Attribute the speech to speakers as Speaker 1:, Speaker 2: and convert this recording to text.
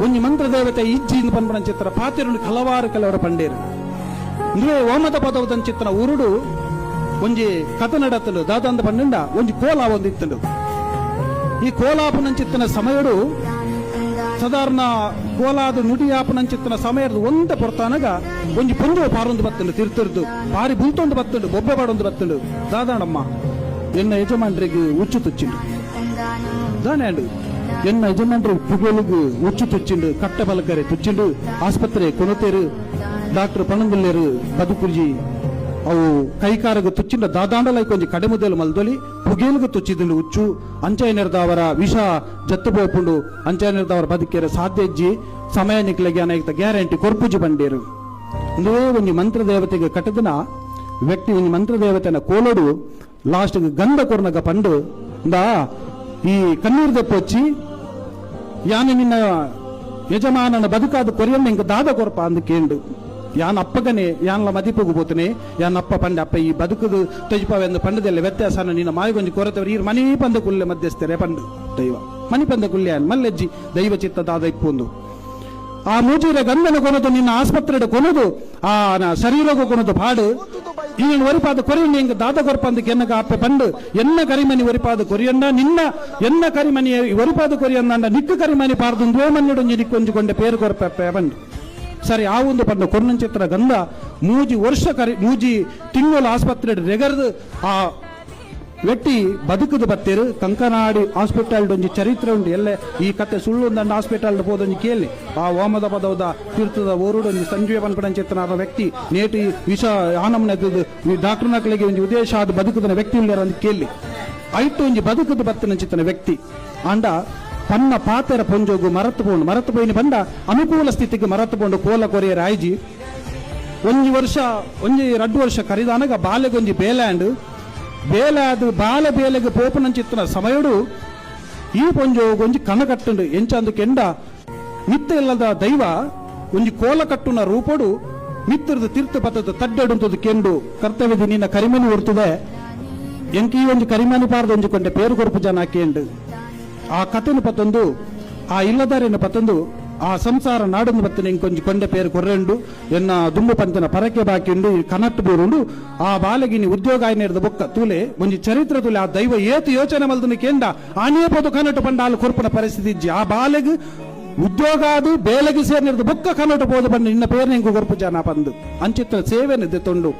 Speaker 1: ಒಂಜಿ ಮಂತ್ರ ದೇವತೆ ಇಜ್ಜಿ ಪನ್ಪನ ಚಿತ್ರ ಪಾತಿರುಂಡು ಹಲವಾರು ಕೆಲವರು ಪಂಡೇರು ಇಂದುವೆ ಓಮದ ಪದವದ ಚಿತ್ರ ಉರುಡು ಒಂಜಿ ಕಥ ನಡತ್ತಲು ದಾದಂದ ಪಂಡ ಒಂಜಿ ಕೋಲ ಒಂದಿತ್ತಂಡು ಈ ಕೋಲಾಪನ ಚಿತ್ತನ ಸಮಯಡು ಸಾಧಾರಣ ಕೋಲಾದ ನುಡಿಯಾಪನ ಚಿತ್ತನ ಸಮಯದ ಒಂದ ಪೊರ್ತಾನಾಗ ಒಂಜಿ ಪೊಂಜು ಪಾರೊಂದು ಬತ್ತಂಡು ತಿರ್ತಿರ್ದು ಪಾರಿ ಬುಲ್ತೊಂದು ಬತ್ತಂಡು ಬೊಬ್ಬೆ ಪಾಡೊಂದು ಬತ್ತಂಡು ದಾದಾಣಮ್ಮ ಎನ್ನ ಯಜಮಾನ್ರಿಗೆ ಉಚ್ಚು ತುಚ್ಚಿಂಡು ದಾನೇಂಡು ಎನ್ನ ಯಜಮಾನ್ರಿಗೆ ಪುಗಲಿಗೆ ಉಚ್ಚು ತುಚ್ಚಿಂಡು ಕಟ್ಟ ಬಲಕರೆ ತುಚ್ಚಿಂಡು ಆಸ್ಪತ್ರೆ ಕೊನತೇರು ಡಾಕ್ಟರ್ ಪಣಂಗುಲ್ಲೇರು ಬದುಕುರ್ಜಿ ಅವು ಕೈಕಾರಗ ತುಚ್ಚಿಂಡ ದಾದಾಂಡಲ ಕೊಂಚ ಕಡೆಮುದಲು ಮಲ್ದೊಲಿ ಪುಗೇಲ್ಗೆ ತುಚ್ಚಿದಂಡು ಉಚ್ಚು ಅಂಚೈನರ್ದವರ ವಿಷ ಜತ್ತುಬೋಪುಂಡು ಅಂಚೈನರ್ದವರ ಬದುಕೇರ ಸಾಧ್ಯಜ್ಜಿ ಸಮಯ ನಿಕ್ಲೆಗೆ ಅನೇಕ ಗ್ಯಾರಂಟಿ ಕೊರ್ಪುಜಿ ಬಂಡೇರು ಇಂದುವೇ ಒಂಜಿ ಮಂತ್ರ ದೇವತೆಗೆ ಕಟ್ಟದಿನ ವ್ಯಕ್ತಿ ಒಂಜಿ ಮಂತ್ರ ದೇವತೆನ ಕೋಲೋಡು ಲಾಸ್ಟ್ ಗಂಧ ಕೊರ್ನಗ ಪಂಡು ಈ ಕಣ್ಣೀರ್ ದೆಪ್ಪೊಚ್ಚಿ ಯಾನ ನಿನ್ನ ಯಜಮಾನನ ಬದುಕಾದ ಕೊರಿಯನ್ನ ಇಂಕ ದಾದ ಕೊರಪ ಅಂದು ಕೇಂಡು ಯಾನ್ ಅಪ್ಪಗನೆ ಯಾನ್ಲ ಮದಿಪುಗು ಬೋತನೆ ಯಾನ್ ಅಪ್ಪ ಪಂಡೆ ಅಪ್ಪ ಈ ಬದುಕುದು ತೆಜುಪವೆಂದು ಪಂಡದೆಲ್ಲ ವ್ಯತ್ಯಾಸನ ನಿನ್ನ ಮಾಯಿಗೊಂಜಿ ಕೊರತವರು ಈ ಮನಿ ಪಂದ ಕುಲ್ಲೆ ಮಧ್ಯಸ್ಥರೆ ಪಂಡು ದೈವ ಮನಿ ಪಂದ ಕುಲ್ಲೆ ಮಲ್ಲೆಜ್ಜಿ ದೈವ ಚಿತ್ತ ದಾದ ಇಪ್ಪೊಂದು ಆ ಮೂಜಿರ ಗಂಧನ ಕೊನದು ನಿನ್ನ ಆಸ್ಪತ್ರೆ ಕೊನದು ಆ ಶರೀರಗೂ ಕೊನದು ಪಾಡು ಈ ಒರಿಪಾದ ಕೊರಿಯಣ್ಣ ಇಂಗ ದಾದ ಕೊರಪಂದು ಕೆನ್ನಗ ಅಪ್ಪೆ ಪಂಡು ಎನ್ನ ಕರಿಮನಿ ಒರಿಪಾದ ಕೊರಿಯಣ್ಣ ನಿನ್ನ ಎನ್ನ ಕರಿಮನಿ ಒರಿಪಾದ ಕೊರಿಯಣ್ಣ ನಿಕ್ಕು ಕರಿಮನಿ ಪಾರ್ದು ದ್ವೇಮನ್ನಿಡೊಂಜಿ ನಿಕ್ಕೊಂಜಿಕೊಂಡೆ ಪೇರು ಕೊರಪೆ ಪಂಡು ಸರಿ ಆ ಒಂದು ಪಂಡ ಕೊರ್ನನ್ ಚಿತ್ರ ಗಂಧ ಮೂಜಿ ತಿಂಗಳು ಆಸ್ಪತ್ರೆ ರೆಗರ್ದು ಆ ವ್ಯಕ್ತಿ ಬದುಕುದು ಬತ್ತೇರು ಕಂಕನಾಡಿ ಹಾಸ್ಪಿಟಲ್ ಒಂಜಿ ಚರಿತ್ರೆ ಉಂಟು ಎಲ್ಲೆ ಈ ಕತೆ ಸುಳ್ಳು ಒಂದಂಡ ಹಾಸ್ಪಿಟಲ್ ಹೋದೊಂಜಿ ಕೇಳಿ ಆ ಓಮದ ಪದವದ ತೀರ್ಥದ ಓರುಡೊಂಜಿ ಸಂಜೀವ ಪನ್ಪಡ ಚಿತ್ರ ವ್ಯಕ್ತಿ ನೇಟಿ ವಿಷ ಆನಮ್ನದ್ದು ಡಾಕ್ಟರ್ ನಕಲಿಗೆ ಒಂಜಿ ಉದ್ದೇಶ ಆದ ಬದುಕುದನ ವ್ಯಕ್ತಿ ಉಳ್ಳಾರ ಅಂತ ಕೇಳಿ ಐಟು ಒಂಜಿ ಬದುಕುದು ಬತ್ತಿನ ಚಿತ್ರ ವ್ಯಕ್ತಿ ಅಂಡ ಪನ್ನ ಪಾತೆರ ಪೊಂಜೋಗು ಮರತು ಪೋಯಿನ ಬಂದ ಅನುಕೂಲ ಸ್ಥಿತಿಗೆ ಮರತು ಪೋಂಡು ಕೋಲ ಕೊರಿಯರ ಆಯ್ಜಿ ಒಂಜಿ 2 ವರ್ಷ ಕರಿದಾನಾಗ ಬಾಲೆಗೊಂಜಿ ಬೇಲ್ಯಾಂಡ್ ಬೇಲಾದು ಬಾಲೆ ಬೇಲೆಗೆ ಪೋಪನ ಚಿತ್ರ ಸಮಯಡು ಈ ಪೊಂಜೋಗೊಂಜಿ ಕಣಕಟ್ಟುಂಡು ಎಂಚಂದು ಕೆಂಡ ಮಿತ್ತ ಇಲ್ಲದ ದೈವ ಒಂಜಿ ಕೋಲ ಕಟ್ಟುನ ರೂಪಡು ಮಿತ್ತರದು ತೀರ್ಥ ಪತ್ತದ ತಡ್ಡಡುಂತದು ಕೆಂಡು ಕರ್ತವ್ಯದ ನಿನ್ನ ಕರಿಮನಿ ಹೊರ್ತದೆ ಎಂಕಿ ಒಂಜಿ ಕರಿಮನಿ ಪಾರ್ದು ಒಂಜಿ ಕೊಂಡೆ ಪೇರು ಕೊರಪು ಜನ ಕೇಂಡು ಆ ಕಥೆನು ಪತ್ತೊಂದು ಆ ಇಲ್ಲದಾರೇನು ಪತ್ತೊಂದು ಆ ಸಂಸಾರ ನಾಡೊಂದು ಬತ್ತನೆ ಇಂಕೊಂಜಿ ಕೊಂಡೆ ಪೇರು ಕೊರ್ರೆಂಡು ಎನ್ನ ದುಂಬು ಪಂತನ ಪರಕೆ ಬಾಕಿಂಡು ಕನಟ್ಟು ಬೂರುಂಡು ಆ ಬಾಲಗಿನಿ ಉದ್ಯೋಗ ಆಯ್ನೇರ್ದ ಬೊಕ್ಕ ತೂಲೆ ಒಂಜಿ ಚರಿತ್ರ ತೂಲೆ ಆ ದೈವ ಏತು ಯೋಚನೆ ಮಲ್ದನ ಕೇಂಡ ಆನೇ ಪೋದು ಕನಟು ಪಂಡ ಕೊರ್ಪನ ಪರಿಸ್ಥಿತಿ ಇಜ್ಜಿ ಆ ಬಾಲೆಗ್ ಉದ್ಯೋಗ ಅದು ಬೇಲೆಗೆ ಸೇರ್ನಿರ್ದ ಬೊಕ್ಕ ಕನಟು ಪೋದು ಬಂದು ಇನ್ನ ಪೇರು ನಿಂಗು ಕೊರ್ಪು ಜನ ಪಂದು ಅಂಚಿತ್ರ ಸೇವೆನಿದೆ ತೊಂಡು